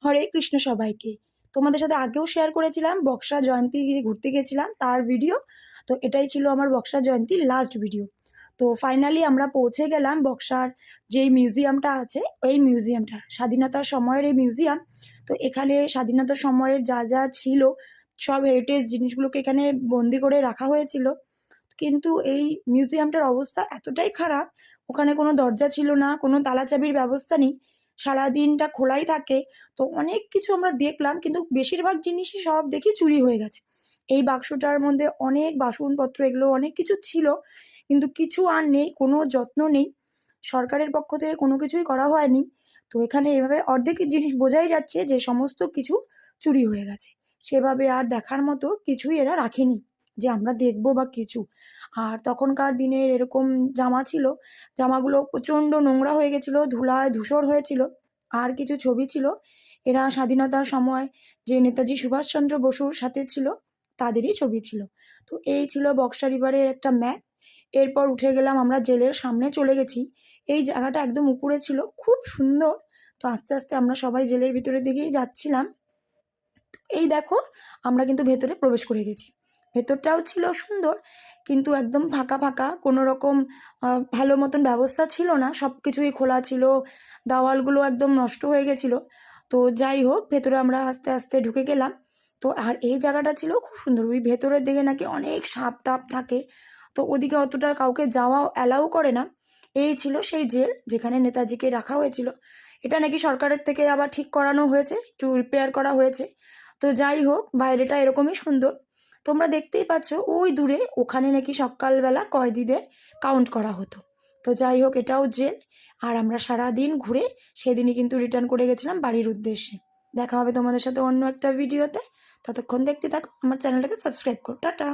হরে কৃষ্ণ সবাইকে। তোমাদের সাথে আগেও শেয়ার করেছিলাম বক্সা জয়ন্তী ঘুরতে গেছিলাম তার ভিডিও। তো এটাই ছিল আমার বক্সা জয়ন্তীর লাস্ট ভিডিও। তো ফাইনালি আমরা পৌঁছে গেলাম বক্সার যেই মিউজিয়ামটা আছে, এই মিউজিয়ামটা স্বাধীনতার সময়ের এই মিউজিয়াম। তো এখানে স্বাধীনতার সময়ের যা যা ছিল সব হেরিটেজ জিনিসগুলোকে এখানে বন্দি করে রাখা হয়েছিল। কিন্তু এই মিউজিয়ামটার অবস্থা এতটাই খারাপ, ওখানে কোনো দরজা ছিল না, কোনো তালা চাবির ব্যবস্থা নেই, সারাদিনটা খোলাই থাকে। তো অনেক কিছু আমরা দেখলাম, কিন্তু বেশিরভাগ জিনিসই সব দেখি চুরি হয়ে গেছে। এই বাক্সটার মধ্যে অনেক বাসনপত্র, এগুলো অনেক কিছু ছিল, কিন্তু কিছু আর নেই, কোনো যত্ন নেই, সরকারের পক্ষ থেকে কোনো কিছুই করা হয়নি। তো এখানে এভাবে অর্ধেক জিনিস বোঝাই যাচ্ছে যে সমস্ত কিছু চুরি হয়ে গেছে। সেভাবে আর দেখার মতো কিছুই এরা রাখেনি যে আমরা দেখবো বা কিছু। আর তখনকার দিনের এরকম জামা ছিল, জামাগুলো প্রচণ্ড নোংরা হয়ে গেছিলো, ধুলায় ধূসর হয়েছিল। আর কিছু ছবি ছিল, এরা স্বাধীনতার সময় যে নেতাজি সুভাষচন্দ্র বসুর সাথে ছিল তাদেরই ছবি ছিল। তো এই ছিল বক্সা রিভারের একটা ম্যাপ। এরপর উঠে গেলাম, আমরা জেলের সামনে চলে গেছি। এই জায়গাটা একদম উপরে ছিল, খুব সুন্দর। তো আস্তে আস্তে আমরা সবাই জেলের ভিতরের দিকেই যাচ্ছিলাম। এই দেখো, আমরা কিন্তু ভেতরে প্রবেশ করে গেছি। ভেতরটাও ছিল সুন্দর, কিন্তু একদম ফাঁকা ফাঁকা, কোনো রকম ভালো মতন ব্যবস্থা ছিল না, সব কিছুই খোলা ছিল, দেওয়ালগুলো একদম নষ্ট হয়ে গেছিলো। তো যাই হোক, ভেতরে আমরা আস্তে আস্তে ঢুকে গেলাম। তো আর এই জায়গাটা ছিল খুব সুন্দর, ওই ভেতরের দিকে নাকি অনেক সাপ টাপ থাকে, তো ওদিকে অতটা কাউকে যাওয়া অ্যালাউ করে না। এই ছিল সেই জেল যেখানে নেতাজিকে রাখা হয়েছিল। এটা নাকি সরকারের থেকে আবার ঠিক করানো হয়েছে, একটু রিপেয়ার করা হয়েছে। তো যাই হোক, বাইরেটা এরকমই সুন্দর। তোমরা দেখতেই পাচ্ছ ওই দূরে, ওখানে নাকি সকালবেলা কয়েদিদের কাউন্ট করা হতো। তো যাই হোক, এটাও জেল। আর আমরা সারাদিন ঘুরে সেদিনই কিন্তু রিটার্ন করে গেছিলাম বাড়ির উদ্দেশ্যে। দেখা হবে তোমাদের সাথে অন্য একটা ভিডিওতে। ততক্ষণ দেখতে থাকো, আমার চ্যানেলটাকে সাবস্ক্রাইব করো। টাটা।